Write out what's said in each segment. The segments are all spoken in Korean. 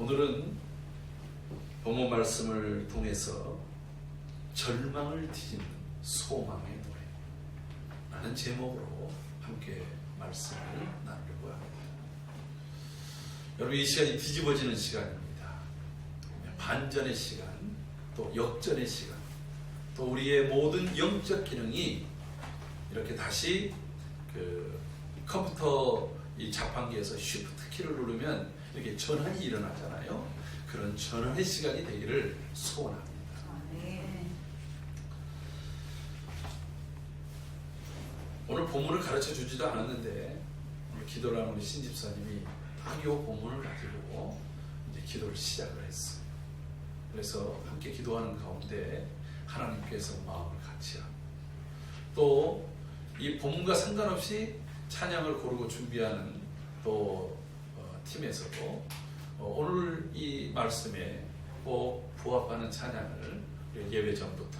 오늘은 본문 말씀을 통해서 절망을 뒤집는 소망의 노래라는 제목으로 함께 말씀을 나누려고 합니다. 여러분, 이 시간이 뒤집어지는 시간입니다. 반전의 시간, 또 역전의 시간, 또 우리의 모든 영적 기능이 이렇게 다시 컴퓨터 이 자판기에서 쉬프트 키를 누르면 이렇게 전환이 일어나잖아요. 그런 전환의 시간이 되기를 소원합니다. 오늘 본문을 가르쳐 주지도 않았는데 오늘 기도를 하는 우리 신집사님이 딱 이 본문을 가지고 이제 기도를 시작을 했어요. 그래서 함께 기도하는 가운데 하나님께서 마음을 같이 하고 또 이 본문과 상관없이 찬양을 고르고 준비하는 또 팀에서도 오늘 이 말씀에 꼭 부합하는 찬양을 예배 전부터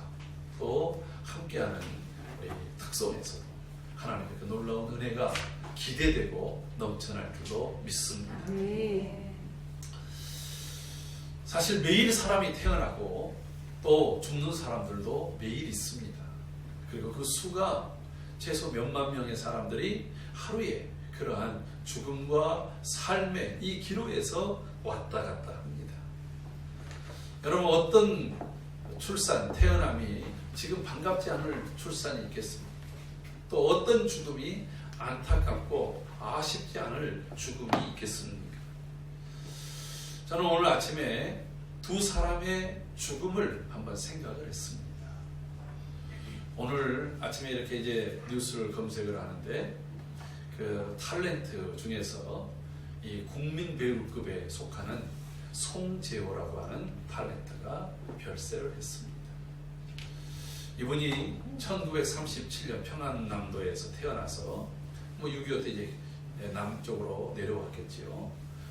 또 함께하는 특성에서 하나님의 그 놀라운 은혜가 기대되고 넘쳐날 줄로 믿습니다. 사실 매일 사람이 태어나고 또 죽는 사람들도 매일 있습니다. 그리고 그 수가 최소 몇만 명의 사람들이 하루에 그러한 죽음과 삶의 이 기로에서 왔다 갔다 합니다. 여러분, 어떤 출산, 태어남이 지금 반갑지 않을 출산이 있겠습니까? 또 어떤 죽음이 안타깝고 아쉽지 않을 죽음이 있겠습니까? 저는 오늘 아침에 두 사람의 죽음을 한번 생각을 했습니다. 오늘 아침에 이렇게 이제 뉴스를 검색을 하는데 그 탤런트 중에서 이 국민 배우급에 속하는 송재호라고 하는 탤런트가 별세를 했습니다. 이분이 1937년 평안남도에서 태어나서 6.25 때 이제 남쪽으로 내려왔겠지요.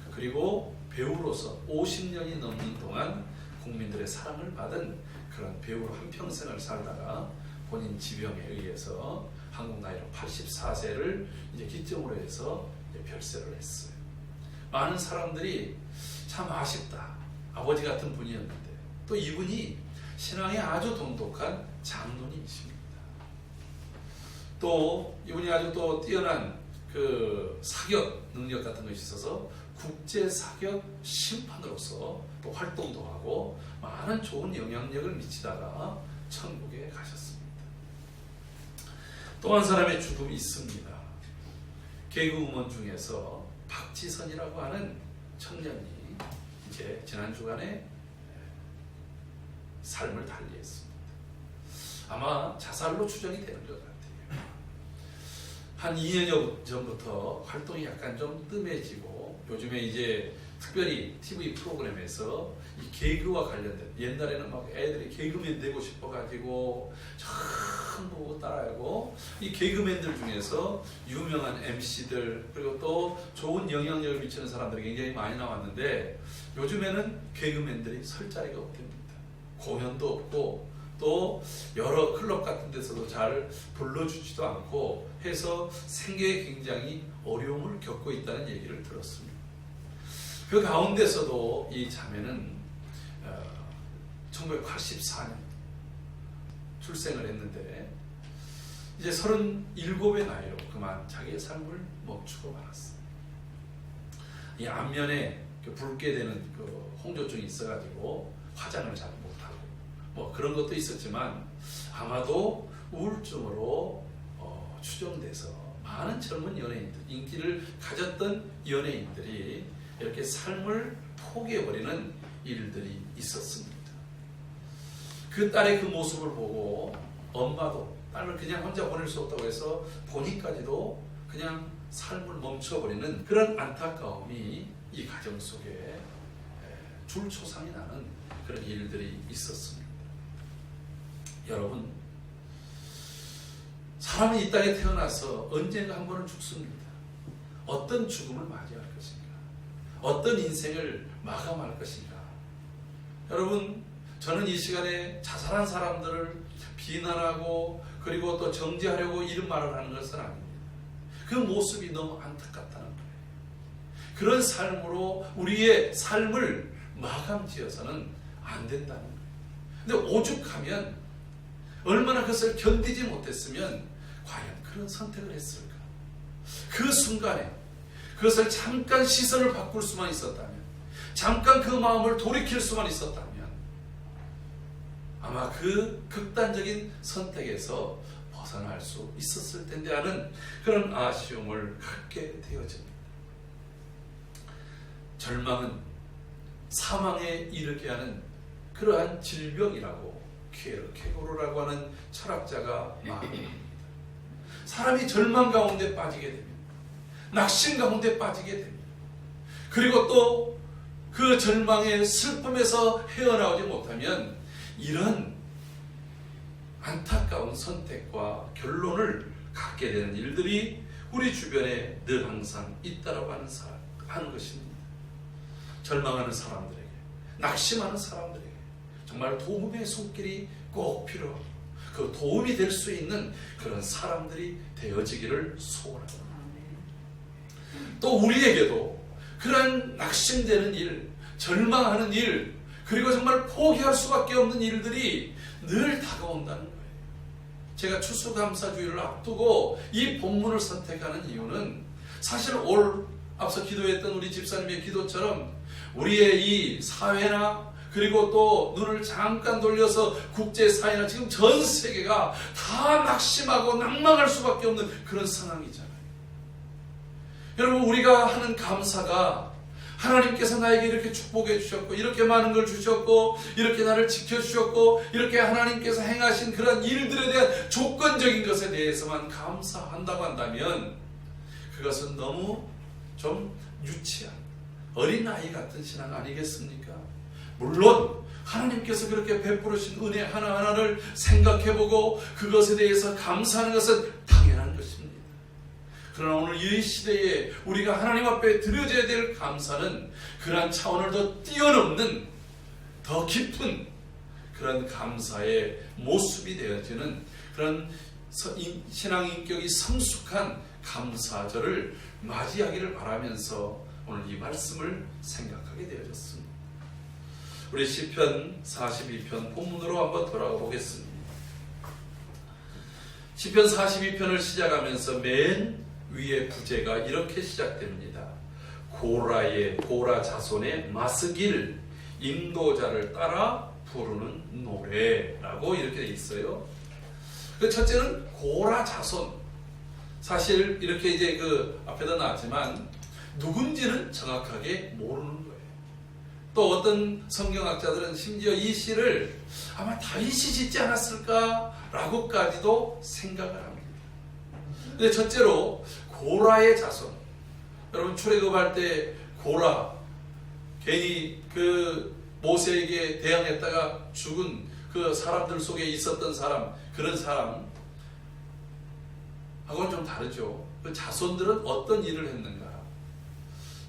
그리고 배우로서 50년이 넘는 동안 국민들의 사랑을 받은 그런 배우로 한평생을 살다가 본인 지병에 의해서 한국 나이로 84세를 이제 기점으로 해서 이제 별세를 했어요. 많은 사람들이 참 아쉽다. 아버지 같은 분이었는데 또 이분이 신앙에 아주 돈독한 장로님이십니다. 또 이분이 아주 또 뛰어난 그 사격 능력 같은 것이 있어서 국제 사격 심판으로서 또 활동도 하고 많은 좋은 영향력을 미치다가 천국에 가셨습니다. 또 한 사람의 죽음이 있습니다. 개그우먼 중에서 박지선이라고 하는 청년이 이제 지난 주간에 삶을 달리했습니다. 아마 자살로 추정이 되는 것 같아요. 한 2년여 전부터 활동이 약간 좀 뜸해지고 요즘에 이제 특별히 TV 프로그램에서 이 개그와 관련된, 옛날에는 막 애들이 개그맨 되고 싶어가지고 전부 따라하고 이 개그맨들 중에서 유명한 MC들 그리고 또 좋은 영향력을 미치는 사람들이 굉장히 많이 나왔는데 요즘에는 개그맨들이 설 자리가 없답니다. 공연도 없고 또 여러 클럽 같은 데서도 잘 불러주지도 않고 해서 생계에 굉장히 어려움을 겪고 있다는 얘기를 들었습니다. 그 가운데서도 이 자매는 1984년 출생을 했는데 이제 37의 나이로 그만 자기의 삶을 멈추고 말았어요. 이 안면에 붉게 되는 그 홍조증이 있어가지고 화장을 잘 못하고 뭐 그런 것도 있었지만 아마도 우울증으로 추정돼서 많은 젊은 연예인들, 인기를 가졌던 연예인들이 이렇게 삶을 포기해버리는 일들이 있었습니다. 그 딸의 그 모습을 보고 엄마도 딸을 그냥 혼자 보낼 수 없다고 해서 본인까지도 그냥 삶을 멈춰버리는 그런 안타까움이 이 가정 속에 줄초상이 나는 그런 일들이 있었습니다. 여러분, 사람이 이 땅에 태어나서 언젠가 한 번은 죽습니다. 어떤 죽음을 맞이할 것인가? 어떤 인생을 마감할 것인가? 여러분, 저는 이 시간에 자살한 사람들을 비난하고 그리고 또 정죄하려고 이런 말을 하는 것은 아닙니다. 그 모습이 너무 안타깝다는 거예요. 그런 삶으로 우리의 삶을 마감지어서는 안 된다는 거예요. 근데 오죽하면 얼마나 그것을 견디지 못했으면 과연 그런 선택을 했을까? 그 순간에 그것을 잠깐 시선을 바꿀 수만 있었다면, 잠깐 그 마음을 돌이킬 수만 있었다면 아마 그 극단적인 선택에서 벗어날 수 있었을 텐데 하는 그런 아쉬움을 갖게 되어집니다. 절망은 사망에 이르게 하는 그러한 질병이라고 케르케고르라고 하는 철학자가 말합니다. 사람이 절망 가운데 빠지게 됩니다. 낙심 가운데 빠지게 됩니다. 그리고 또 그 절망의 슬픔에서 헤어나오지 못하면 이런 안타까운 선택과 결론을 갖게 되는 일들이 우리 주변에 늘 항상 있다라고 하는 것입니다. 절망하는 사람들에게, 낙심하는 사람들에게 정말 도움의 손길이 꼭 필요하고 그 도움이 될 수 있는 그런 사람들이 되어지기를 소원합니다. 또 우리에게도 그런 낙심되는 일, 절망하는 일, 그리고 정말 포기할 수밖에 없는 일들이 늘 다가온다는 거예요. 제가 추수감사주일을 앞두고 이 본문을 선택하는 이유는 사실 앞서 기도했던 우리 집사님의 기도처럼 우리의 이 사회나 그리고 또 눈을 잠깐 돌려서 국제사회나 지금 전 세계가 다 낙심하고 낭망할 수밖에 없는 그런 상황이잖아요. 여러분, 우리가 하는 감사가 하나님께서 나에게 이렇게 축복해 주셨고 이렇게 많은 걸 주셨고 이렇게 나를 지켜주셨고 이렇게 하나님께서 행하신 그런 일들에 대한 조건적인 것에 대해서만 감사한다고 한다면 그것은 너무 좀 유치한 어린아이 같은 신앙 아니겠습니까? 물론 하나님께서 그렇게 베푸르신 은혜 하나하나를 생각해보고 그것에 대해서 감사하는 것은 당연한 것입니다. 그러나 오늘 이 시대에 우리가 하나님 앞에 드려져야 될 감사는 그러한 차원을 더 뛰어넘는 더 깊은 그런 감사의 모습이 되어지는 그런 신앙 인격이 성숙한 감사절을 맞이하기를 바라면서 오늘 이 말씀을 생각하게 되어졌습니다. 우리 시편 42편 본문으로 한번 돌아가 보겠습니다. 시편 42편을 시작하면서 맨 위에 부제가 이렇게 시작됩니다. 고라 자손의 마스길 인도자를 따라 부르는 노래라고 이렇게 돼 있어요. 그 첫째는 고라 자손. 사실 이렇게 이제 그 앞에도 나왔지만 누군지는 정확하게 모르는 거예요. 또 어떤 성경학자들은 심지어 이 시를 아마 다윗이 짓지 않았을까라고까지도 생각을 합니다. 근데 첫째로 고라의 자손. 여러분 출애굽할 때 고라 괜히 그 모세에게 대항했다가 죽은 그 사람들 속에 있었던 사람, 그런 사람하고는 좀 다르죠. 그 자손들은 어떤 일을 했는가?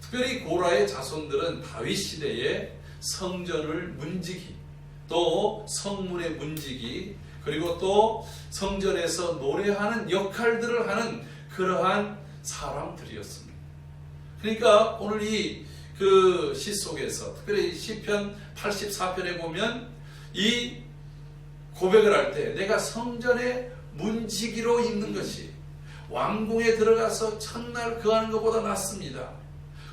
특별히 고라의 자손들은 다윗 시대에 성전을 문지기, 또 성문의 문지기, 그리고 또 성전에서 노래하는 역할들을 하는 그러한 사람들이었습니다. 그러니까 오늘 이 그 시 속에서 특별히 시편 84편에 보면 이 고백을 할 때 내가 성전의 문지기로 있는 것이 왕궁에 들어가서 첫날 거하는 것보다 낫습니다.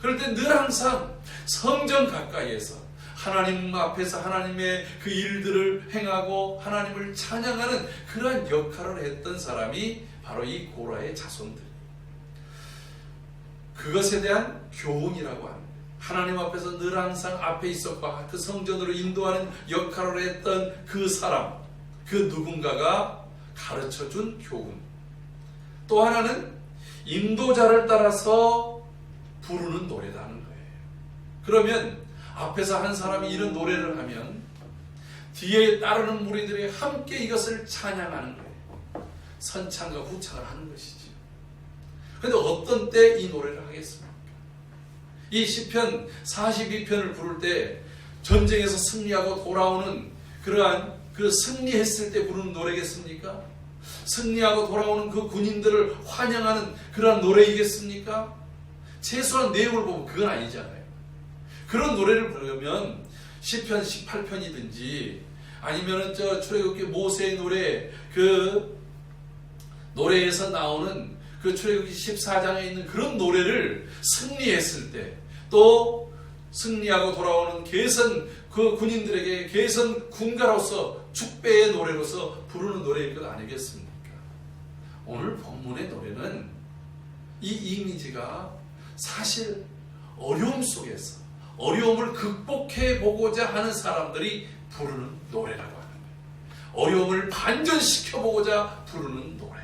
그럴 때 늘 항상 성전 가까이에서 하나님 앞에서 하나님의 그 일들을 행하고 하나님을 찬양하는 그러한 역할을 했던 사람이 바로 이 고라의 자손들. 그것에 대한 교훈이라고 합니다. 하나님 앞에서 늘 항상 앞에 있었고 그 성전으로 인도하는 역할을 했던 그 사람, 그 누군가가 가르쳐준 교훈. 또 하나는 인도자를 따라서 부르는 노래라는 거예요. 그러면 앞에서 한 사람이 이런 노래를 하면 뒤에 따르는 무리들이 함께 이것을 찬양하는 거예요. 선창과 후창을 하는 것이죠. 그런데 어떤 때 이 노래를 하겠습니까? 이 시편 42편을 부를 때 전쟁에서 승리하고 돌아오는 그러한 그 승리했을 때 부르는 노래겠습니까? 승리하고 돌아오는 그 군인들을 환영하는 그러한 노래이겠습니까? 최소한 내용을 보면 그건 아니잖아요. 그런 노래를 부르면 시편 18편이든지 아니면은 출애굽기 모세의 노래 그 노래에서 나오는 그 출애굽기 14장에 있는 그런 노래를 승리했을 때 또 승리하고 돌아오는 개선 그 군인들에게 개선 군가로서 축배의 노래로서 부르는 노래일 것 아니겠습니까? 오늘 본문의 노래는 이 이미지가 사실 어려움 속에서 어려움을 극복해 보고자 하는 사람들이 부르는 노래라고 하는 거예요. 어려움을 반전시켜 보고자 부르는 노래.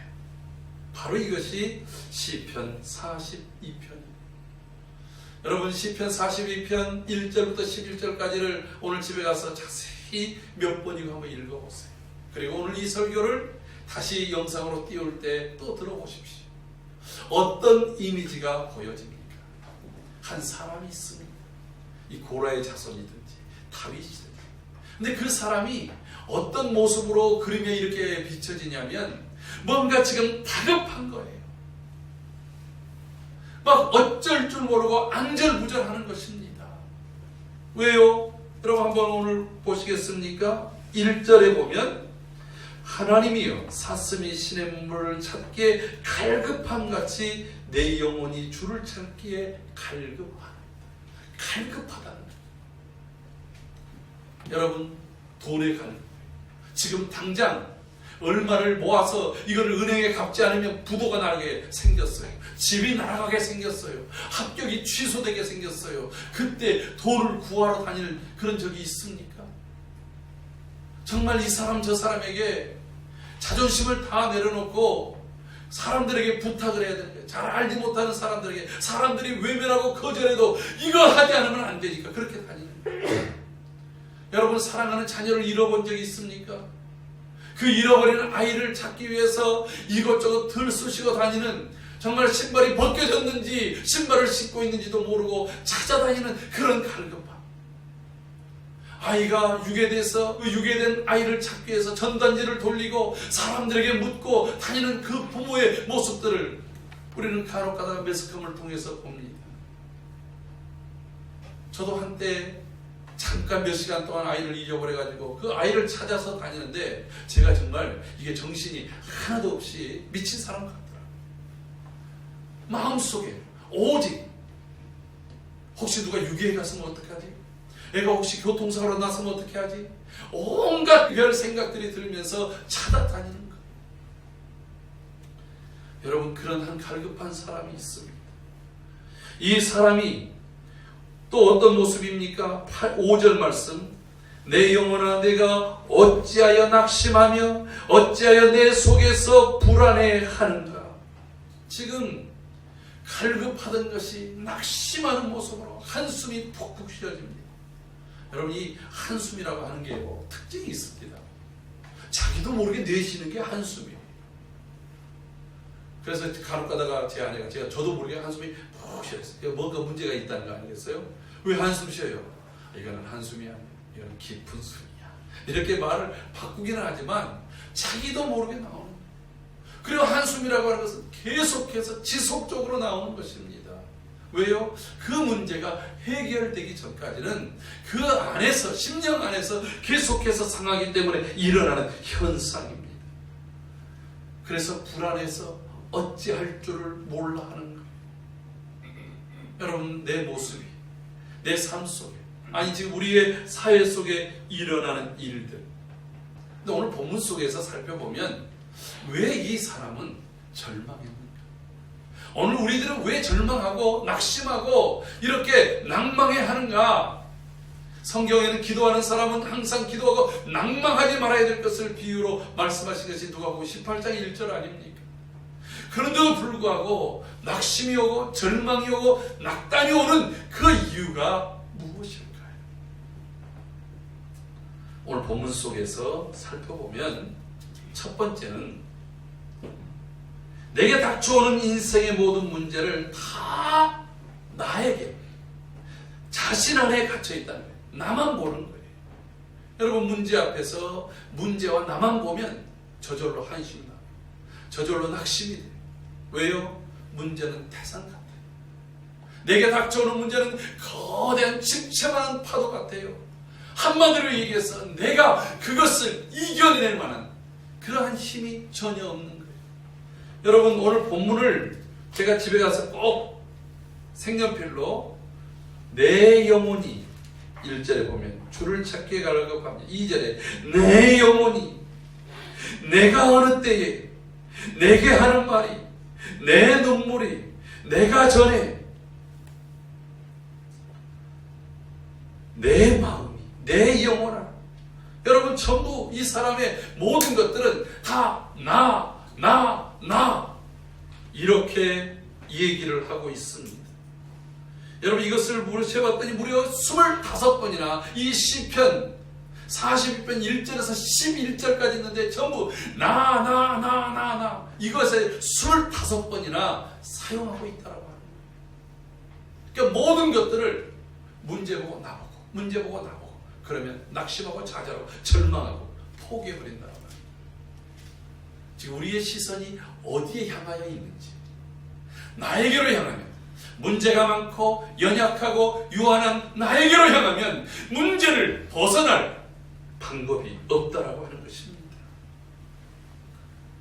바로 이것이 시편 42편입니다. 여러분 시편 42편 1절부터 11절까지를 오늘 집에 가서 자세히 몇 번이고 한번 읽어보세요. 그리고 오늘 이 설교를 다시 영상으로 띄울 때 또 들어보십시오. 어떤 이미지가 보여집니까? 한 사람이 있습니다. 이 고라의 자손이든지 다윗이든지. 근데 그 사람이 어떤 모습으로 그림에 이렇게 비춰지냐면 뭔가 지금 다급한 거예요. 막 어쩔 줄 모르고 앙절부절하는 것입니다. 왜요? 여러분 한번 오늘 보시겠습니까? 1절에 보면 하나님이여 사슴이 신의 문물을 찾기에 갈급함같이 내 영혼이 주를 찾기에 갈급하다는 거예요. 여러분 돈에 갈급. 지금 당장 얼마를 모아서 이걸 은행에 갚지 않으면 부도가 나게 생겼어요. 집이 날아가게 생겼어요. 합격이 취소되게 생겼어요. 그때 돈을 구하러 다니는 그런 적이 있습니까? 정말 이 사람 저 사람에게 자존심을 다 내려놓고 사람들에게 부탁을 해야 되는 거예요. 잘 알지 못하는 사람들에게 사람들이 외면하고 거절해도 이거 하지 않으면 안 되니까 그렇게 다니는 거예요. 여러분 사랑하는 자녀를 잃어본 적이 있습니까? 그 잃어버리는 아이를 찾기 위해서 이것저것 들쑤시고 다니는 정말 신발이 벗겨졌는지 신발을 신고 있는지도 모르고 찾아다니는 그런 갈급함. 아이가 유괴돼서 유괴된 아이를 찾기 위해서 전단지를 돌리고 사람들에게 묻고 다니는 그 부모의 모습들을 우리는 간혹가다가 매스컴을 통해서 봅니다. 저도 한때 잠깐 몇 시간 동안 아이를 잊어버려가지고 그 아이를 찾아서 다니는데 제가 정말 이게 정신이 하나도 없이 미친 사람 같더라고요. 마음속에 오직 혹시 누가 유괴해 갔으면 어떡하지? 애가 혹시 교통사고로 났으면 어떻게 하지? 온갖 별 생각들이 들면서 찾아다니는 거예요. 여러분 그런 한 갈급한 사람이 있습니다. 이 사람이 또 어떤 모습입니까? 5절 말씀 내 영혼아 내가 어찌하여 낙심하며 어찌하여 내 속에서 불안해하는가. 지금 갈급하던 것이 낙심하는 모습으로 한숨이 푹푹 쉬어집니다. 여러분 이 한숨이라고 하는 게 특징이 있습니다. 자기도 모르게 내쉬는 게 한숨이에요. 그래서 간혹 가다가 제 아내가 저도 모르게 한숨이 푹 쉬었어요. 뭔가 문제가 있다는 거 아니겠어요? 왜 한숨 쉬어요? 이거는 한숨이 아니에요. 이건 깊은 숨이야. 이렇게 말을 바꾸기는 하지만 자기도 모르게 나오는 거예요. 그리고 한숨이라고 하는 것은 계속해서 지속적으로 나오는 것입니다. 왜요? 그 문제가 해결되기 전까지는 그 안에서 심령 안에서 계속해서 상하기 때문에 일어나는 현상입니다. 그래서 불안해서 어찌할 줄을 몰라 하는 거예요. 여러분 내 모습이 내 삶 속에 아니 지금 우리의 사회 속에 일어나는 일들. 근데 오늘 본문 속에서 살펴보면 왜 이 사람은 절망했는가? 오늘 우리들은 왜 절망하고 낙심하고 이렇게 낭망해 하는가? 성경에는 기도하는 사람은 항상 기도하고 낭망하지 말아야 될 것을 비유로 말씀하신 것이 누가복음 18장 1절 아닙니까? 그런데도 불구하고 낙심이 오고 절망이 오고 낙담이 오는 그 이유가 무엇일까요? 오늘 본문 속에서 살펴보면 첫 번째는 내게 닥쳐오는 인생의 모든 문제를 다 나에게 자신 안에 갇혀있다는 거예요. 나만 보는 거예요. 여러분 문제 앞에서 문제와 나만 보면 저절로 한심이 나요. 저절로 낙심이 돼요. 왜요? 문제는 태산 같아요. 내게 닥쳐오는 문제는 거대한 침체만한 파도 같아요. 한마디로 얘기해서 내가 그것을 이겨낼 만한 그러한 힘이 전혀 없는 거예요. 여러분, 오늘 본문을 제가 집에 가서 꼭 색연필로 내 영혼이 1절에 보면 주를 찾기에 갈급합니다. 2절에 내 영혼이 내가 어느 때에 내게 하는 말이 내 눈물이 내가 전에 내 마음이 내 영혼아. 여러분, 전부 이 사람의 모든 것들은 다 나 이렇게 얘기를 하고 있습니다. 여러분, 이것을 세봤더니 무려 25번이나 이 시편 42편 1절에서 11절까지 있는데 전부 나 이것을 25번이나 사용하고 있다라고 합니다. 그러니까 모든 것들을 문제 보고 나보고 문제 보고 나보고 그러면 낙심하고 좌절하고 절망하고 포기해버린다라고 합니다. 지금 우리의 시선이 어디에 향하여 있는지, 나에게로 향하면 문제가 많고 연약하고 유한한 나에게로 향하면 문제를 벗어날 방법이 없다라고 하는 것입니다.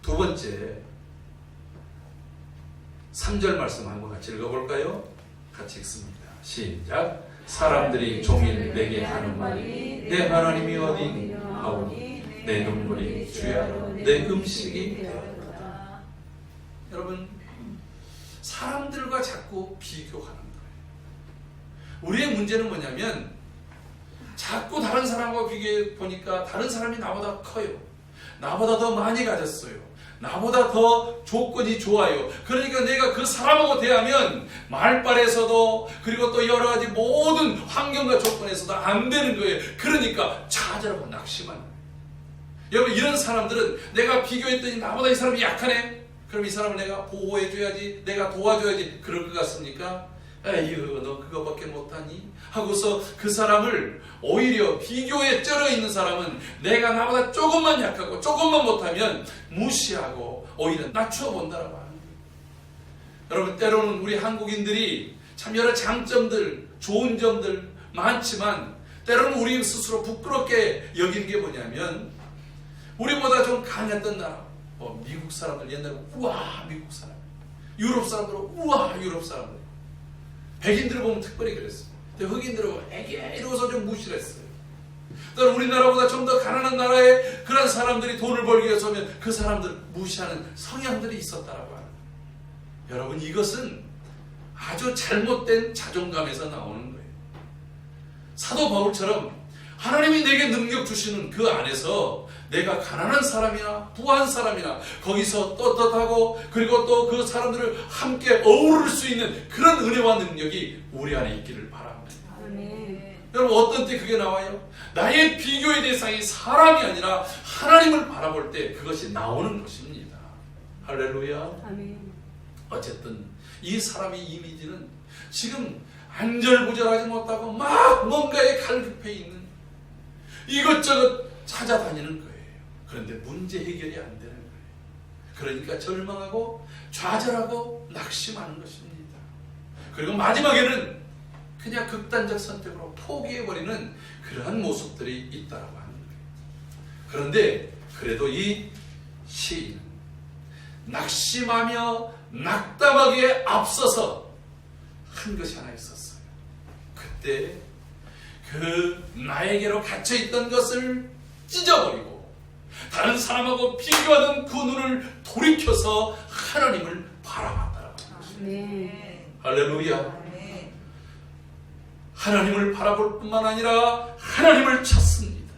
두 번째, 3절 말씀 한번 같이 읽어볼까요? 같이 읽습니다. 시작. 사람들이 종일 내게 하는 말이 내 하나님이 어디 있니 하오니 내 눈물이 주야로 내 음식이 되었다. 여러분, 사람들과 자꾸 비교하는 거예요. 우리의 문제는 뭐냐면 자꾸 다른 사람과 비교해 보니까 다른 사람이 나보다 커요. 나보다 더 많이 가졌어요. 나보다 더 조건이 좋아요. 그러니까 내가 그 사람하고 대하면 말발에서도 그리고 또 여러 가지 모든 환경과 조건에서도 안 되는 거예요. 그러니까 좌절하고 낙심하는 거예요. 여러분, 이런 사람들은 내가 비교했더니 나보다 이 사람이 약하네? 그럼 이 사람을 내가 보호해줘야지, 내가 도와줘야지, 그럴 것 같습니까? 에휴, 너 그거밖에 못하니? 하고서 그 사람을 오히려 비교에 쩔어 있는 사람은 내가 나보다 조금만 약하고 조금만 못하면 무시하고 오히려 낮추어 본다라고 하는 거예요. 여러분, 때로는 우리 한국인들이 참 여러 장점들, 좋은 점들 많지만 때로는 우리 스스로 부끄럽게 여기는 게 뭐냐면 우리보다 좀 강했던 나라, 미국 사람들 옛날에 우와 미국 사람, 유럽 사람들은 우와 유럽 사람들, 백인들을 보면 특별히 그랬어요. 근데 흑인들은 보면 에게 이러고서 좀 무시를 했어요. 또 우리나라보다 좀 더 가난한 나라에 그런 사람들이 돈을 벌기 위해서 오면 그 사람들 무시하는 성향들이 있었다라고 하는 거예요. 여러분, 이것은 아주 잘못된 자존감에서 나오는 거예요. 사도 바울처럼 하나님이 내게 능력 주시는 그 안에서 내가 가난한 사람이나 부한 사람이나 거기서 떳떳하고 그리고 또 그 사람들을 함께 어우를 수 있는 그런 은혜와 능력이 우리 안에 있기를 바랍니다. 아멘. 여러분, 어떤 때 그게 나와요? 나의 비교의 대상이 사람이 아니라 하나님을 바라볼 때 그것이 나오는 것입니다. 할렐루야. 아멘. 어쨌든 이 사람의 이미지는 지금 안절부절하지 못하고 막 뭔가에 갈급해 있는, 이것저것 찾아다니는 거예요. 그런데 문제 해결이 안 되는 거예요. 그러니까 절망하고 좌절하고 낙심하는 것입니다. 그리고 마지막에는 그냥 극단적 선택으로 포기해버리는 그러한 모습들이 있다고 하는 거예요. 그런데 그래도 이 시인은 낙심하며 낙담하기에 앞서서 한 것이 하나 있었어요. 그때 그 나에게로 갇혀있던 것을 찢어버리고 다른 사람하고 비교하던 그 눈을 돌이켜서 하나님을 바라봤다라고 하는 것입니다. 네. 할렐루야. 하나님을 바라볼 뿐만 아니라 하나님을 찾습니다.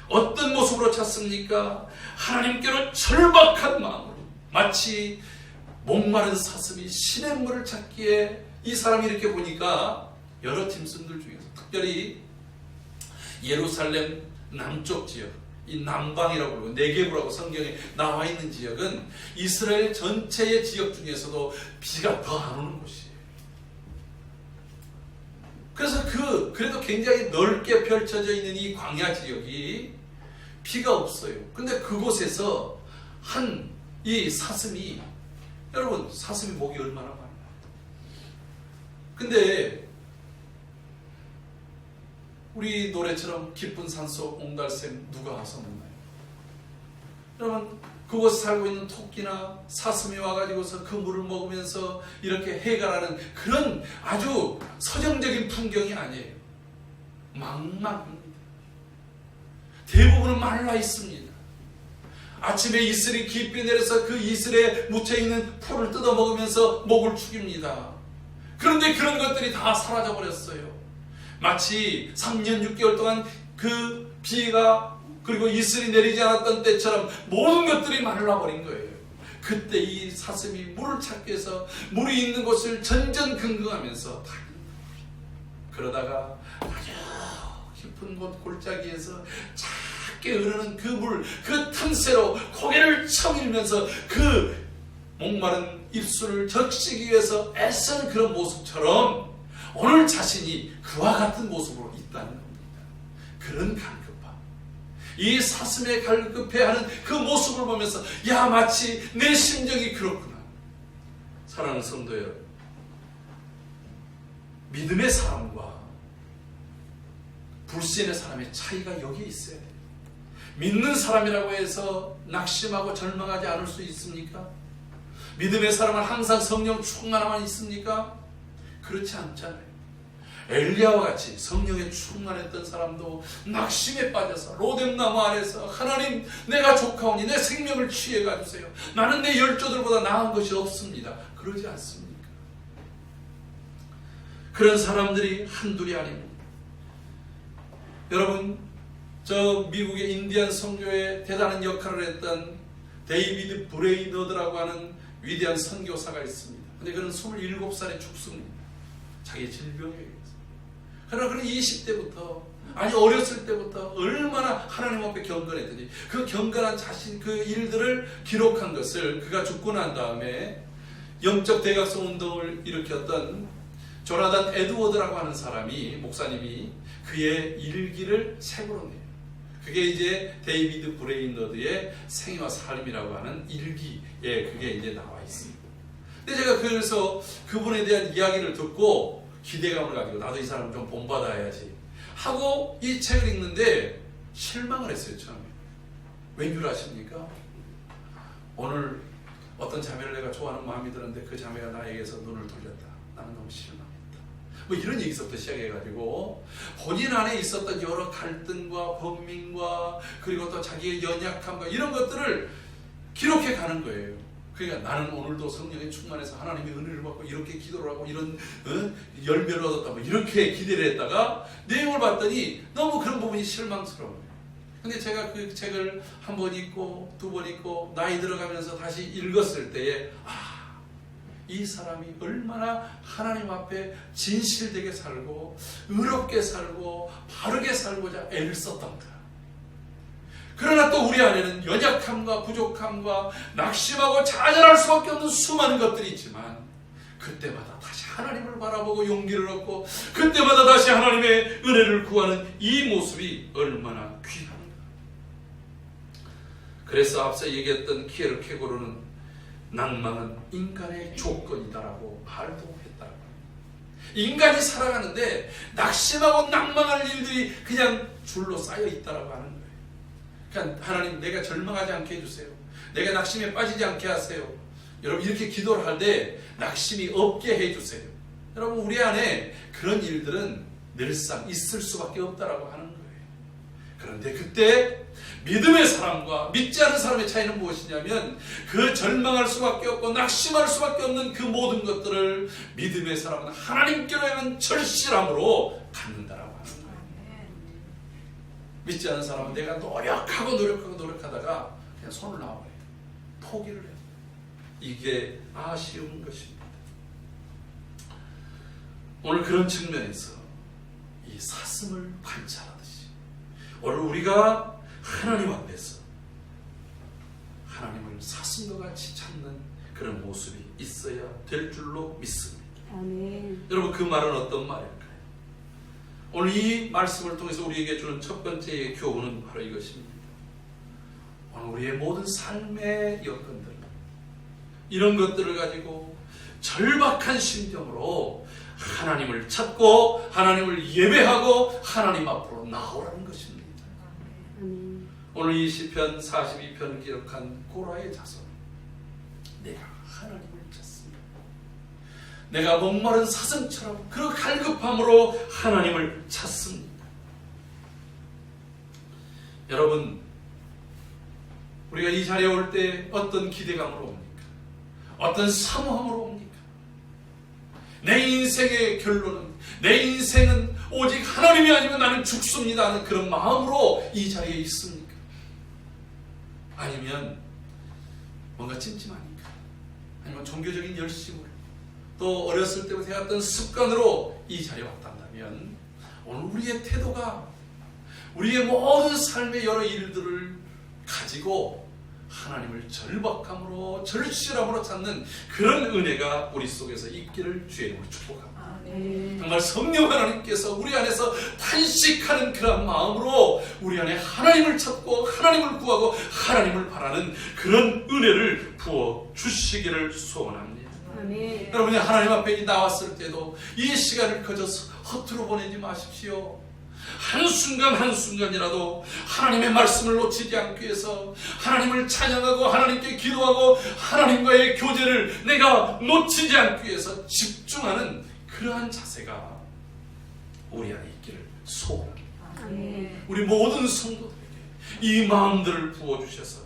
어떤 모습으로 찾습니까? 하나님께로 절박한 마음으로, 마치 목마른 사슴이 시냇물을 찾기에 이 사람이 이렇게 보니까 여러 짐승들 중에서 특별히 예루살렘 남쪽 지역, 이 남방이라고 부르고 네게브라고 성경에 나와 있는 지역은 이스라엘 전체의 지역 중에서도 비가 더 안 오는 곳이에요. 그래서 그래도 굉장히 넓게 펼쳐져 있는 이 광야 지역이 비가 없어요. 근데 그곳에서 이 사슴이, 여러분 사슴이 목이 얼마나 많아요. 근데 우리 노래처럼 깊은 산속 옹달샘 누가 와서 묻나요? 여러분, 그곳에 살고 있는 토끼나 사슴이 와가지고서 그 물을 먹으면서 이렇게 해결하는 그런 아주 서정적인 풍경이 아니에요. 망망합니다. 대부분은 말라 있습니다. 아침에 이슬이 깊이 내려서 그 이슬에 묻혀있는 풀을 뜯어 먹으면서 목을 축입니다. 그런데 그런 것들이 다 사라져 버렸어요. 마치 3년 6개월 동안 그 비가 그리고 이슬이 내리지 않았던 때처럼 모든 것들이 말라버린 거예요. 그때 이 사슴이 물을 찾기 위해서 물이 있는 곳을 전전긍긍하면서 그러다가 아주 깊은 곳 골짜기에서 작게 흐르는 그 물, 그 틈새로 고개를 쳐밀면서 그 목마른 입술을 적시기 위해서 애쓰는 그런 모습처럼 오늘 자신이 그와 같은 모습으로 있다는 겁니다. 그런 갈급함. 이 사슴의 갈급해하는 그 모습을 보면서 야, 마치 내 심정이 그렇구나. 사랑하는 성도 여러분, 믿음의 사람과 불신의 사람의 차이가 여기 있어야 돼요. 믿는 사람이라고 해서 낙심하고 절망하지 않을 수 있습니까? 믿음의 사람은 항상 성령 충만함만 있습니까? 그렇지 않잖아요. 엘리야와 같이 성령에 충만했던 사람도 낙심에 빠져서 로뎀나무 아래서 하나님, 내가 족하오니 내 생명을 취해 가주세요. 나는 내 열조들보다 나은 것이 없습니다. 그러지 않습니까? 그런 사람들이 한둘이 아닙니다. 여러분, 저 미국의 인디안 선교에 대단한 역할을 했던 데이비드 브레이너드라고 하는 위대한 선교사가 있습니다. 근데 그는 27살에 죽습니다. 자기 질병에 의해서. 그러나 그는 20대부터, 아니 어렸을 때부터 얼마나 하나님 앞에 경건했더니 그 경건한 자신 그 일들을 기록한 것을 그가 죽고 난 다음에 영적 대각성 운동을 일으켰던 조나단 에드워드라고 하는 사람이, 목사님이 그의 일기를 책으로 내요. 그게 이제 데이비드 브레이너드의 생애와 삶이라고 하는 일기에 그게 이제 나와 있습니다. 근데 제가 그래서 그분에 대한 이야기를 듣고 기대감을 가지고 나도 이 사람 좀 본받아야지 하고 이 책을 읽는데 실망을 했어요, 처음에. 왠 줄 아십니까? 오늘 어떤 자매를 내가 좋아하는 마음이 들었는데 그 자매가 나에게서 눈을 돌렸다. 나는 너무 실망했다. 뭐 이런 얘기서부터 시작해가지고 본인 안에 있었던 여러 갈등과 번민과 그리고 또 자기의 연약함과 이런 것들을 기록해 가는 거예요. 그러니까 나는 오늘도 성령에 충만해서 하나님의 은혜를 받고 이렇게 기도를 하고 이런 열매를 얻었다 뭐 이렇게 기대를 했다가 내용을 봤더니 너무 그런 부분이 실망스러워요. 근데 제가 그 책을 한 번 읽고 두 번 읽고 나이 들어가면서 다시 읽었을 때에 이 사람이 얼마나 하나님 앞에 진실되게 살고 의롭게 살고 바르게 살고자 애를 썼던가. 그러나 또 우리 안에는 연약함과 부족함과 낙심하고 좌절할 수밖에 없는 수많은 것들이 있지만 그때마다 다시 하나님을 바라보고 용기를 얻고 그때마다 다시 하나님의 은혜를 구하는 이 모습이 얼마나 귀한가. 그래서 앞서 얘기했던 키에르케고르는 낭만은 인간의 조건이다라고 말도 했다라고 합니다. 인간이 살아가는데 낙심하고 낭망할 일들이 그냥 줄로 쌓여 있다라고 하는 거예요. 그러니까 하나님, 내가 절망하지 않게 해주세요. 내가 낙심에 빠지지 않게 하세요. 여러분, 이렇게 기도를 할 때 낙심이 없게 해주세요. 여러분, 우리 안에 그런 일들은 늘상 있을 수밖에 없다라고 하는 거예요. 그런데 그때 믿음의 사람과 믿지 않은 사람의 차이는 무엇이냐면 그 절망할 수밖에 없고 낙심할 수밖에 없는 그 모든 것들을 믿음의 사람은 하나님께로 향한 절실함으로 갖는다라고 하는 거예요. 믿지 않은 사람은 내가 노력하다가 그냥 손을 놔버려요. 포기를 해요. 이게 아쉬운 것입니다. 오늘 그런 측면에서 이 사슴을 관찰하듯이 오늘 우리가 하나님 앞에서 하나님을 사슴과 같이 찾는 그런 모습이 있어야 될 줄로 믿습니다. 아멘. 여러분, 그 말은 어떤 말일까요? 오늘 이 말씀을 통해서 우리에게 주는 첫 번째의 교훈은 바로 이것입니다. 오늘 우리의 모든 삶의 여건들, 이런 것들을 가지고 절박한 심정으로 하나님을 찾고 하나님을 예배하고 하나님 앞으로 나오라는 것입니다. 아멘. 오늘 이 시편 42편을 기록한 고라의 자손, 내가 하나님을 찾습니다. 내가 목마른 사슴처럼 그 갈급함으로 하나님을 찾습니다. 여러분, 우리가 이 자리에 올 때 어떤 기대감으로 옵니까? 어떤 사모함으로 옵니까? 내 인생의 결론은, 내 인생은 오직 하나님이 아니면 나는 죽습니다 하는 그런 마음으로 이 자리에 있습니까? 아니면 뭔가 찜찜하니까, 아니면 종교적인 열심으로, 또 어렸을 때부터 해왔던 습관으로 이 자리에 왔다면 오늘 우리의 태도가 우리의 모든 삶의 여러 일들을 가지고 하나님을 절박함으로 절실함으로 찾는 그런 은혜가 우리 속에서 있기를 주의 이름으로 축복합니다. 아멘. 정말 성령 하나님께서 우리 안에서 탄식하는 그런 마음으로 우리 안에 하나님을 찾고 하나님을 구하고 하나님을 바라는 그런 은혜를 부어 주시기를 소원합니다. 아멘. 여러분이 하나님 앞에 나왔을 때도 이 시간을 그저 허투루 보내지 마십시오. 한순간 한순간이라도 하나님의 말씀을 놓치지 않기 위해서 하나님을 찬양하고 하나님께 기도하고 하나님과의 교제를 내가 놓치지 않기 위해서 집중하는 그러한 자세가 우리 안에 있기를 소원합니다. 아멘. 우리 모든 성도들에게 이 마음들을 부어주셔서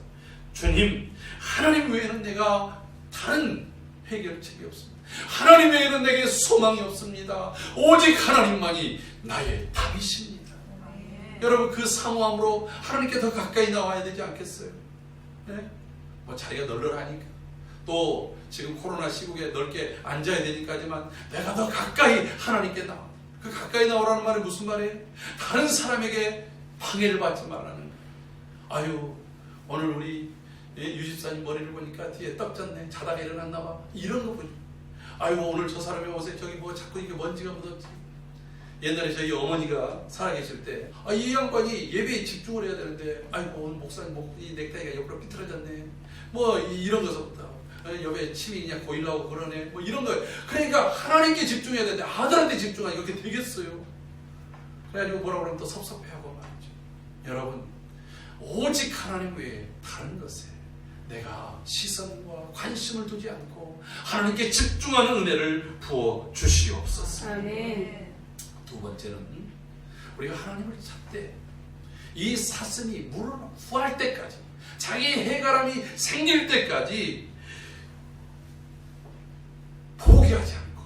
주님, 하나님 외에는 내가 다른 해결책이 없습니다. 하나님 외에는 내게 소망이 없습니다. 오직 하나님만이 나의 답이십니다. 여러분, 그 사모함으로 하나님께 더 가까이 나와야 되지 않겠어요? 네? 뭐 자리가 널널하니까, 또 지금 코로나 시국에 넓게 앉아야 되니까지만 내가 더 가까이 하나님께 나와. 그 가까이 나오라는 말이 무슨 말이에요? 다른 사람에게 방해를 받지 말라는 거예요. 아유, 오늘 우리 유집사님 머리를 보니까 뒤에 떡졌네, 자다가 일어났나 봐, 이런 거 보니, 아유, 오늘 저 사람의 옷에 저기 뭐 자꾸 이게 먼지가 묻었지. 옛날에 저희 어머니가 살아계실 때, 이 양반이 예배에 집중을 해야 되는데, 아이고, 오늘 목사님 이 넥타이가 옆으로 삐뚤어졌네, 뭐 이런 것부터 옆에 침이 그냥 고이려고 그러네, 뭐 이런 거예요. 그러니까 하나님께 집중해야 되는데 아들한테 집중하니까 그게 되겠어요? 그래가지고 뭐라 그러면 또 섭섭해하고 말이죠. 여러분, 오직 하나님 외에 다른 것에 내가 시선과 관심을 두지 않고 하나님께 집중하는 은혜를 부어 주시옵소서. 아멘. 두 번째는 우리가 하나님을 찾되 이 사슴이 물을 구할 때까지, 자기 해가람이 생길 때까지 포기하지 않고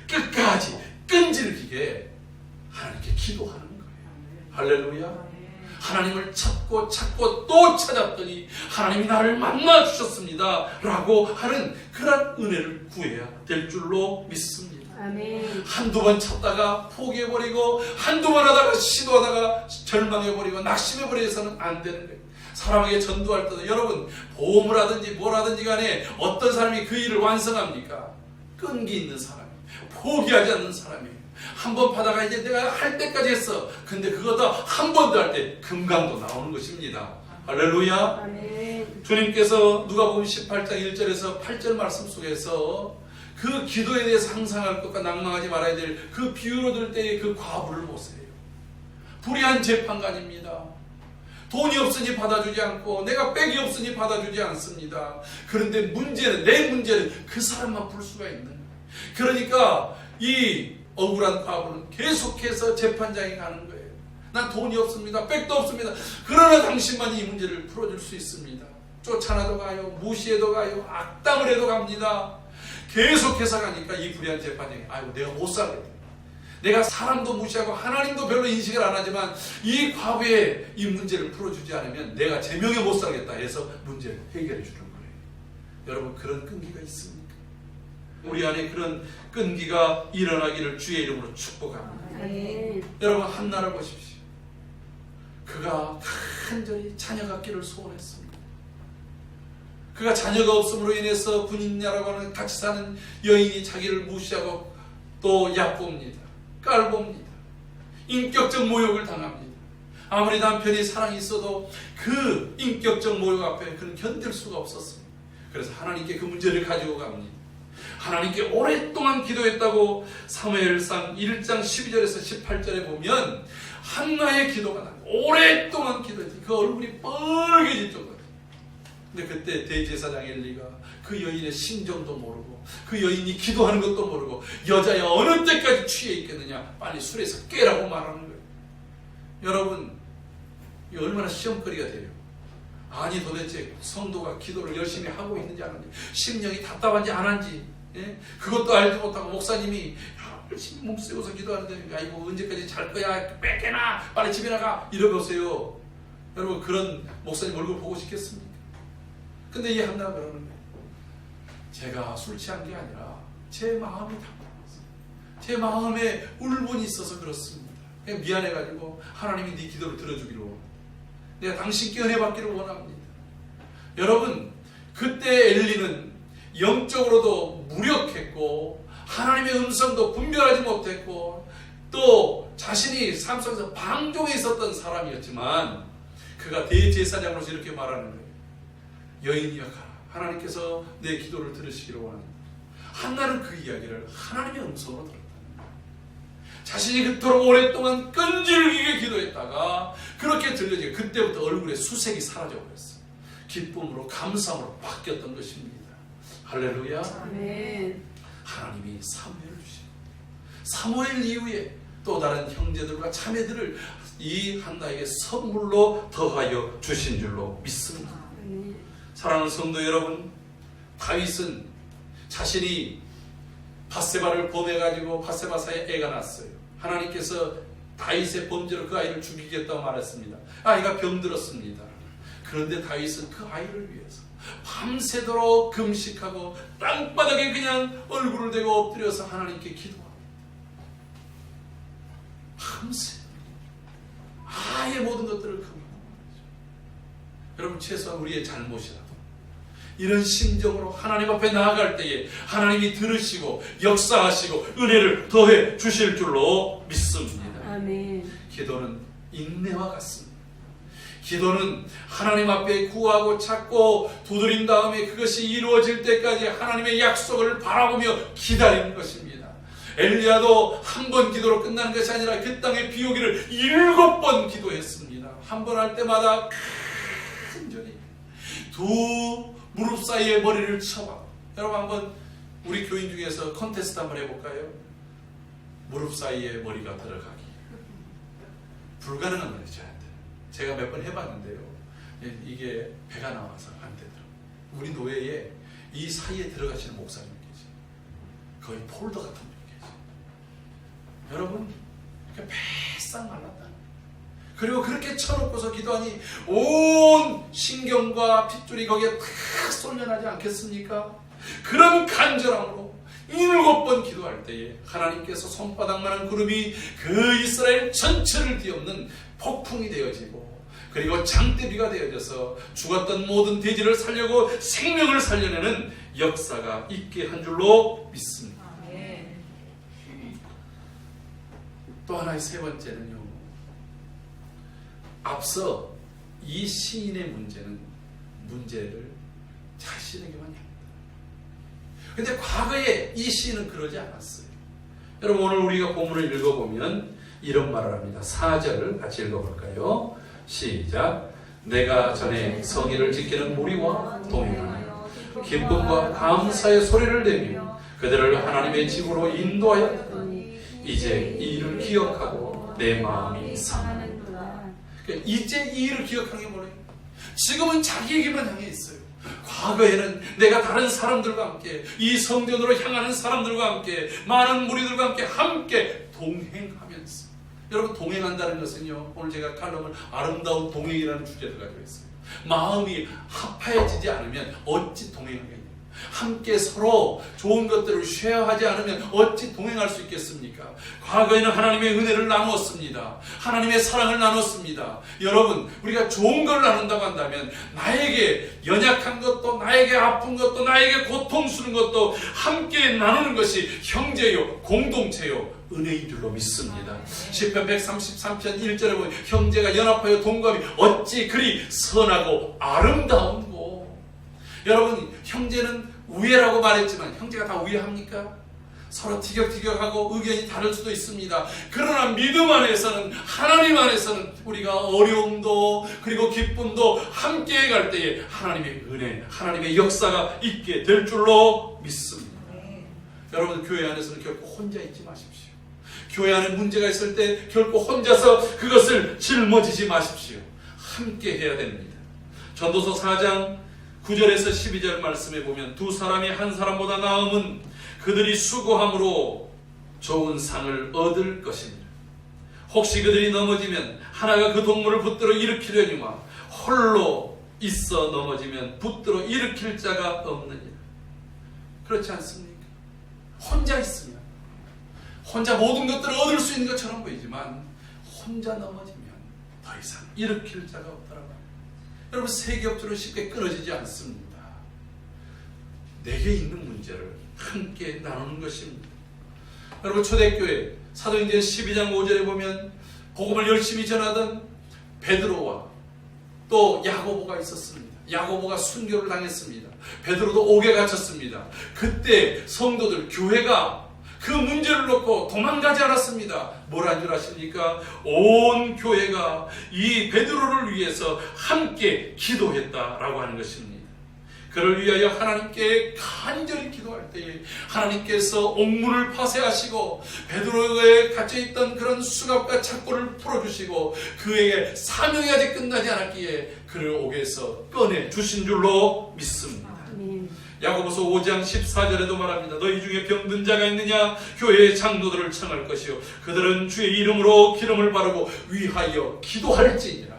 끝까지 끈질기게 하나님께 기도하는 거예요. 할렐루야. 하나님을 찾고 찾고 또 찾았더니 하나님이 나를 만나 주셨습니다 라고 하는 그런 은혜를 구해야 될 줄로 믿습니다. 아멘. 한두 번 찾다가 포기해버리고 한두 번 하다가 시도하다가 절망해버리고 낙심해버려서는 안 되는 거예요. 사람에게 전도할 때도 여러분, 보험을 하든지 뭘 하든지 간에 어떤 사람이 그 일을 완성합니까? 끈기 있는 사람이, 포기하지 않는 사람이에요. 한 번 받아가 이제 내가 할 때까지 했어. 근데 그거도 한 번 더 할 때 금강도 나오는 것입니다. 할렐루야. 아멘. 주님께서 누가복음 18장 1절에서 8절 말씀 속에서 그 기도에 대해서 상상할 것과 낭망하지 말아야 될 그 비유로 들 때의 그 과부를 보세요. 불의한 재판관입니다. 돈이 없으니 받아주지 않고 내가 백이 없으니 받아주지 않습니다. 그런데 문제는, 내 문제는 그 사람만 풀 수가 있는 거예요. 그러니까 이 억울한 과부는 계속해서 재판장에 가는 거예요. 난 돈이 없습니다. 백도 없습니다. 그러나 당신만이 이 문제를 풀어줄 수 있습니다. 쫓아나도 가요, 무시해도 가요, 악담을 해도 갑니다. 계속해서 가니까 이 불의한 재판장이, 아이고, 내가 못 살겠다. 내가 사람도 무시하고 하나님도 별로 인식을 안 하지만 이 과부의 이 문제를 풀어주지 않으면 내가 제명에 못 살겠다 해서 문제를 해결해 주는 거예요. 여러분, 그런 끈기가 있습니까? 우리 안에 그런 끈기가 일어나기를 주의 이름으로 축복합니다. 아멘. 여러분, 한나를 보십시오. 그가 간절히 자녀 갖기를 소원했습니다. 그가 자녀가 없음으로 인해서 군인이라고 하는 같이 사는 여인이 자기를 무시하고 또 얕봅니다. 깔봅니다. 인격적 모욕을 당합니다. 아무리 남편이 사랑이 있어도 그 인격적 모욕 앞에 그는 견딜 수가 없었습니다. 그래서 하나님께 그 문제를 가지고 갑니다. 하나님께 오랫동안 기도했다고 사무엘상 1장 12절에서 18절에 보면 한나의 기도가 나 오랫동안 기도했지. 그 얼굴이 빨개질 정도로. 근데 그때 대제사장 엘리가 그 여인의 심정도 모르고 그 여인이 기도하는 것도 모르고 여자야 어느 때까지 취해 있겠느냐, 빨리 술에서 깨라고 말하는 거예요. 여러분, 이 얼마나 시험거리가 돼요. 아니 도대체 성도가 기도를 열심히 하고 있는지 안 하는지, 심령이 답답한지 안 한지, 예? 그것도 알지 못하고 목사님이 열심히 몸쓰고서 기도하는데 아이고 언제까지 잘 거야, 뺏겨나, 빨리 집에 나가, 이러보세요. 여러분, 그런 목사님 얼굴 보고 싶겠습니까? 근데 이 한나가 그러는 거예요. 제가 술 취한 게 아니라 제 마음이 답답했어요. 제 마음에 울분이 있어서 그렇습니다. 그냥 미안해가지고 하나님이 네 기도를 들어주기를 원합니다. 내가 당신께 은혜 받기를 원합니다. 여러분, 그때 엘리는 영적으로도 무력했고 하나님의 음성도 분별하지 못했고 또 자신이 삶 속에서 방종에 있었던 사람이었지만 그가 대제사장으로서 이렇게 말하는 거예요. 여인이여 가라. 하나님께서 내 기도를 들으시기를 원합니다. 한나는 그 이야기를 하나님의 음성으로 들었다. 자신이 그토록 오랫동안 끈질기게 기도했다가 그렇게 들려지게 그때부터 얼굴에 수색이 사라져버렸어요. 기쁨으로 감사함으로 바뀌었던 것입니다. 할렐루야. 아멘. 하나님이 사무엘을 주시고 사무엘 이후에 또 다른 형제들과 자매들을 이 한나에게 선물로 더하여 주신 줄로 믿습니다. 아멘. 사랑하는 성도 여러분, 다윗은 자신이 밧세바를 보내가지고 밧세바사에 애가 났어요. 하나님께서 다윗의 범죄로 그 아이를 죽이겠다고 말했습니다. 아이가 병들었습니다. 그런데 다윗은 그 아이를 위해서 밤새도록 금식하고 땅바닥에 그냥 얼굴을 대고 엎드려서 하나님께 기도합니다. 밤새 아예 모든 것들을 금하고 말이죠. 여러분, 최소한 우리의 잘못이라도 이런 심정으로 하나님 앞에 나아갈 때에 하나님이 들으시고 역사하시고 은혜를 더해 주실 줄로 믿습니다. 아멘. 기도는 인내와 같습니다. 기도는 하나님 앞에 구하고 찾고 두드린 다음에 그것이 이루어질 때까지 하나님의 약속을 바라보며 기다리는 것입니다. 엘리야도 한 번 기도로 끝나는 것이 아니라 그 땅에 비 오기를 7번 기도했습니다. 한 번 할 때마다 간절히 두 무릎 사이에 머리를 쳐봐. 여러분, 한번 우리 교인 중에서 컨테스트 한번 해볼까요? 무릎 사이에 머리가 들어가기. 불가능한 말이죠. 제가 몇 번 해봤는데요, 이게 배가 나와서 안 되더라고요. 우리 노예에 이 사이에 들어가시는 목사님 계세요. 거의 폴더 같은 분이 계세요. 여러분, 배싹 말랐다. 그리고 그렇게 쳐놓고서 기도하니 온 신경과 핏줄이 거기에 탁 쏠려나지 않겠습니까? 그런 간절함으로 7번 기도할 때에 하나님께서 손바닥만한 구름이 그 이스라엘 전체를 뒤엎는 폭풍이 되어지고, 그리고 장대비가 되어져서 죽었던 모든 돼지를 살려고 생명을 살려내는 역사가 있게 한 줄로 믿습니다. 아멘. 또 하나의 세 번째는요, 앞서 이 시인의 문제를 자신에게만 합니다. 근데 과거에 이 시인은 그러지 않았어요. 여러분, 오늘 우리가 본문을 읽어보면 이런 말을 합니다. 4절 같이 읽어볼까요? 시작. 내가 전에 성의를 지키는 무리와 동행하여 기쁨과 감사의 소리를 내며 그들을 하나님의 집으로 인도하였더니 이제 이 일을 기억하고 내 마음이 상하는구나. 이제 이 일을 기억하는 게 뭐예요? 지금은 자기에게만 향해 있어요. 과거에는 내가 다른 사람들과 함께, 이 성전으로 향하는 사람들과 함께, 많은 무리들과 함께 동행하면서, 여러분, 동행한다는 것은요, 오늘 제가 칼럼을 아름다운 동행이라는 주제를 가지고 있어요. 마음이 합해지지 않으면 어찌 동행하겠냐. 함께 서로 좋은 것들을 쉐어하지 않으면 어찌 동행할 수 있겠습니까? 과거에는 하나님의 은혜를 나누었습니다. 하나님의 사랑을 나눴습니다. 여러분, 우리가 좋은 걸 나눈다고 한다면 나에게 연약한 것도, 나에게 아픈 것도, 나에게 고통 주는 것도 함께 나누는 것이 형제요, 공동체요, 은혜인 줄로 믿습니다. 시편 133편 1절에 보면 형제가 연합하여 동감이 어찌 그리 선하고 아름다운고. 여러분, 형제는 우애라고 말했지만 형제가 다 우애합니까? 서로 티격태격하고 의견이 다를 수도 있습니다. 그러나 믿음 안에서는, 하나님 안에서는 우리가 어려움도 그리고 기쁨도 함께 갈 때에 하나님의 은혜, 하나님의 역사가 있게 될 줄로 믿습니다. 여러분, 교회 안에서는 결코 혼자 있지 마십시오. 교회 안에 문제가 있을 때 결코 혼자서 그것을 짊어지지 마십시오. 함께 해야 됩니다. 전도서 4장 9절에서 12절 말씀에 보면 두 사람이 한 사람보다 나음은 그들이 수고함으로 좋은 상을 얻을 것입니다. 혹시 그들이 넘어지면 하나가 그 동물을 붙들어 일으키려니와 홀로 있어 넘어지면 붙들어 일으킬 자가 없느니라. 그렇지 않습니까? 혼자 있으면 혼자 모든 것들을 얻을 수 있는 것처럼 보이지만 혼자 넘어지면 더 이상 일으킬 자가 없다라고 합니다. 여러분, 세겹줄은 쉽게 끊어지지 않습니다. 내게 있는 문제를 함께 나누는 것입니다. 여러분, 초대교회 사도행전 12장 5절에 보면 복음을 열심히 전하던 베드로와 또 야고보가 있었습니다. 야고보가 순교를 당했습니다. 베드로도 옥에 갇혔습니다. 그때 성도들, 교회가 그 문제를 놓고 도망가지 않았습니다. 뭘 한 줄 아십니까? 온 교회가 이 베드로를 위해서 함께 기도했다라고 하는 것입니다. 그를 위하여 하나님께 간절히 기도할 때에 하나님께서 옥문을 파쇄하시고 베드로에 갇혀있던 그런 수갑과 착고를 풀어주시고 그에게 사명이 아직 끝나지 않았기에 그를 옥에서 꺼내주신 줄로 믿습니다. 야고보서 5장 14절에도 말합니다. 너희 중에 병든 자가 있느냐? 교회의 장로들을 청할 것이요 그들은 주의 이름으로 기름을 바르고 위하여 기도할지니라.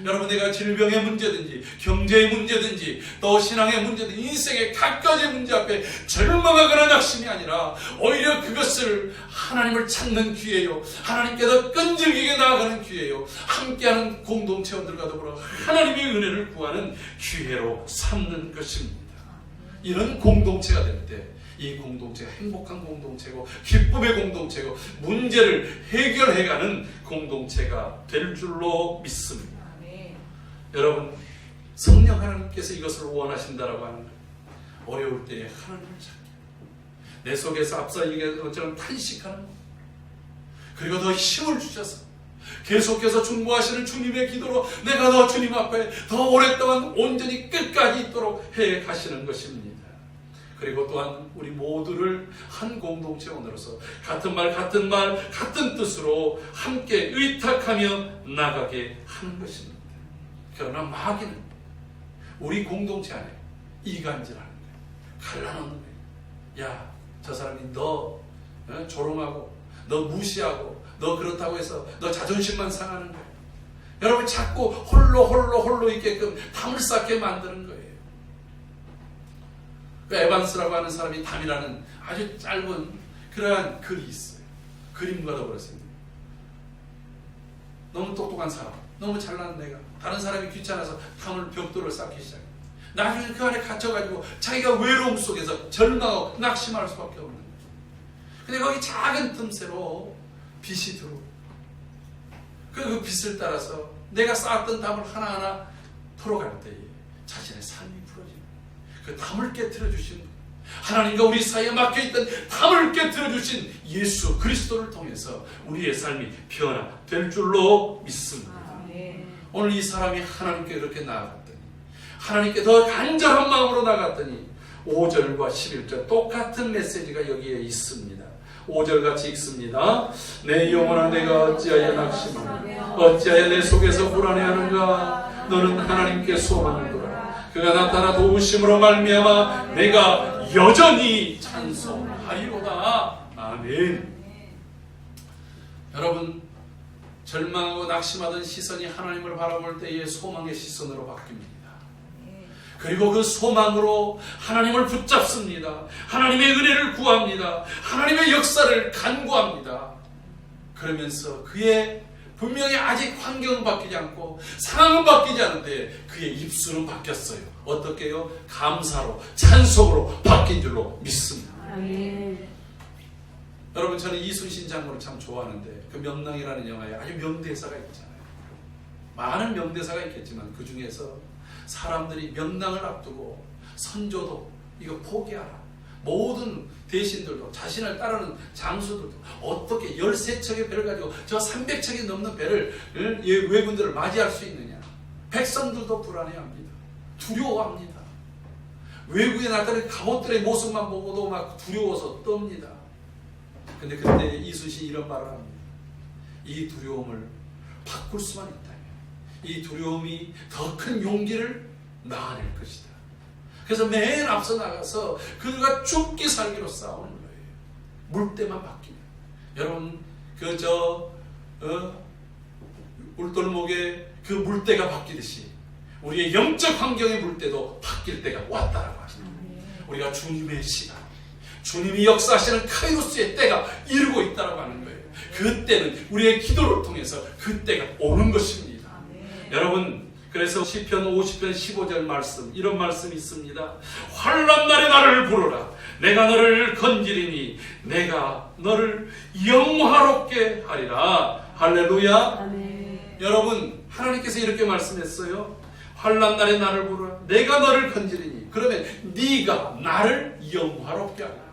여러분, 내가 질병의 문제든지 경제의 문제든지 또 신앙의 문제든지 인생의 각가지 문제 앞에 절망하거나 낙심이 아니라 오히려 그것을 하나님을 찾는 기회요, 하나님께 더 끈질기게 나아가는 기회요, 함께하는 공동체원들과 더불어 하나님의 은혜를 구하는 기회로 삼는 것입니다. 이런 공동체가 될 때 이 공동체가 행복한 공동체고 기쁨의 공동체고 문제를 해결해가는 공동체가 될 줄로 믿습니다. 여러분, 성령 하나님께서 이것을 원하신다라고 하는 거예요. 어려울 때에 하나님을 찾기, 내 속에서 앞서 얘기한 것처럼 탄식하는 것, 그리고 더 힘을 주셔서 계속해서 중보하시는 주님의 기도로 내가 더 주님 앞에 더 오랫동안 온전히 끝까지 있도록 해 가시는 것입니다. 그리고 또한 우리 모두를 한 공동체원으로서 같은 말 같은 뜻으로 함께 의탁하며 나가게 하는 것입니다. 그러나 마귀는 우리 공동체 안에 이간질하는 거예요. 갈라놓는 거예요. 야, 저 사람이 너 조롱하고 너 무시하고 너 그렇다고 해서 너 자존심만 상하는 거예요. 여러분, 자꾸 홀로 있게끔 담을 쌓게 만드는 거예요. 그 에반스라고 하는 사람이 담이라는 아주 짧은 그러한 글이 있어요. 그림과 더불었습니다. 너무 똑똑한 사람, 너무 잘난 내가 다른 사람이 귀찮아서 담을 벽돌을 쌓기 시작해요. 나중에 그 안에 갇혀가지고 자기가 외로움 속에서 절망하고 낙심할 수밖에 없는 거예요. 근데 거기 작은 틈새로 빛이 들어오고 그 빛을 따라서 내가 쌓았던 담을 하나하나 털어갈 때에 자신의 삶이 풀어지는 거예요. 그 담을 깨트려 주신 하나님과 우리 사이에 막혀있던 담을 깨트려 주신 예수 그리스도를 통해서 우리의 삶이 변화될 줄로 믿습니다. 오늘 이 사람이 하나님께 그렇게 나아갔더니, 하나님께 더 간절한 마음으로 나아갔더니 5절과 11절 똑같은 메시지가 여기에 있습니다. 5절 같이 읽습니다. 내 영혼아, 내가 어찌하여 낙심하며 어찌하여 내 속에서 불안해하는가? 너는 하나님께 소망하노라. 그가 나타나 도우심으로 말미암아 내가 여전히 찬송하리로다. 아멘. 여러분, 절망하고 낙심하던 시선이 하나님을 바라볼 때에 소망의 시선으로 바뀝니다. 그리고 그 소망으로 하나님을 붙잡습니다. 하나님의 은혜를 구합니다. 하나님의 역사를 간구합니다. 그러면서 그의 분명히 아직 환경은 바뀌지 않고 상황은 바뀌지 않은데 그의 입술은 바뀌었어요. 어떻게요? 감사로, 찬송으로 바뀐 줄로 믿습니다. 아멘. 여러분, 저는 이순신 장군을 참 좋아하는데 그 명랑이라는 영화에 아주 명대사가 있잖아요. 많은 명대사가 있겠지만 그 중에서 사람들이 명랑을 앞두고 선조도 이거 포기하라. 모든 대신들도 자신을 따르는 장수들도 어떻게 13척의 배를 가지고 저 300척이 넘는 배를 왜군들을 맞이할 수 있느냐. 백성들도 불안해합니다. 두려워합니다. 외국에 나타난 갑옷들의 모습만 보고도 막 두려워서 떱니다. 근데 그때 이순신이 이런 말을 합니다. 이 두려움을 바꿀 수만 있다면 이 두려움이 더 큰 용기를 낳아낼 것이다. 그래서 맨 앞서 나가서 그가 죽기 살기로 싸우는 거예요. 물때만 바뀌면. 여러분 울돌목에 그 물때가 바뀌듯이 우리의 영적 환경의 물때도 바뀔 때가 왔다라고 하십니다. 우리가 주님의 시간, 주님이 역사하시는 카이로스의 때가 이르고 있다라고 하는 거예요. 그 때는 우리의 기도를 통해서 그 때가 오는 것입니다. 여러분, 그래서 시편 50편 15절 말씀, 이런 말씀이 있습니다. 환난 날에 나를 부르라. 내가 너를 건지리니 내가 너를 영화롭게 하리라. 할렐루야. 아멘. 여러분, 하나님께서 이렇게 말씀했어요. 환난 날에 나를 부르라. 내가 너를 건지리니. 그러면 네가 나를 영화롭게 하라.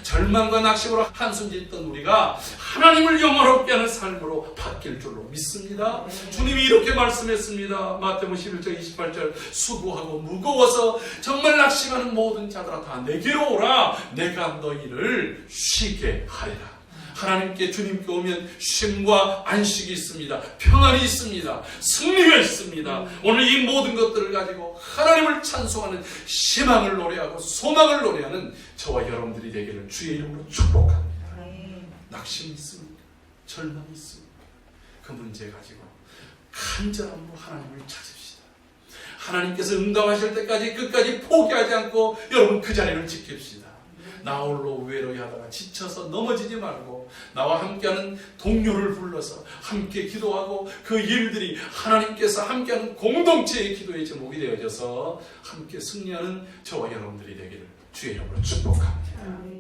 절망과 낙심으로 한숨 짓던 우리가 하나님을 영화롭게 하는 삶으로 바뀔 줄로 믿습니다. 주님이 이렇게 말씀했습니다. 마태복음 11장 28절 수고하고 무거워서 정말 낙심하는 모든 자들아 다 내게로 오라. 내가 너희를 쉬게 하리라. 하나님께 주님께 오면 쉼과 안식이 있습니다. 평안이 있습니다. 승리가 있습니다. 오늘 이 모든 것들을 가지고 하나님을 찬송하는 희망을 노래하고 소망을 노래하는 저와 여러분들이 되기를 주의 이름으로 축복합니다. 낙심이 있습니까? 절망이 있습니까? 그 문제 가지고 간절함으로 하나님을 찾읍시다. 하나님께서 응답하실 때까지 끝까지 포기하지 않고 여러분 그 자리를 지킵시다. 나 홀로 외로이 하다가 지쳐서 넘어지지 말고 나와 함께하는 동료를 불러서 함께 기도하고 그 일들이 하나님께서 함께하는 공동체의 기도의 제목이 되어져서 함께 승리하는 저와 여러분들이 되기를 주의 이름으로 축복합니다.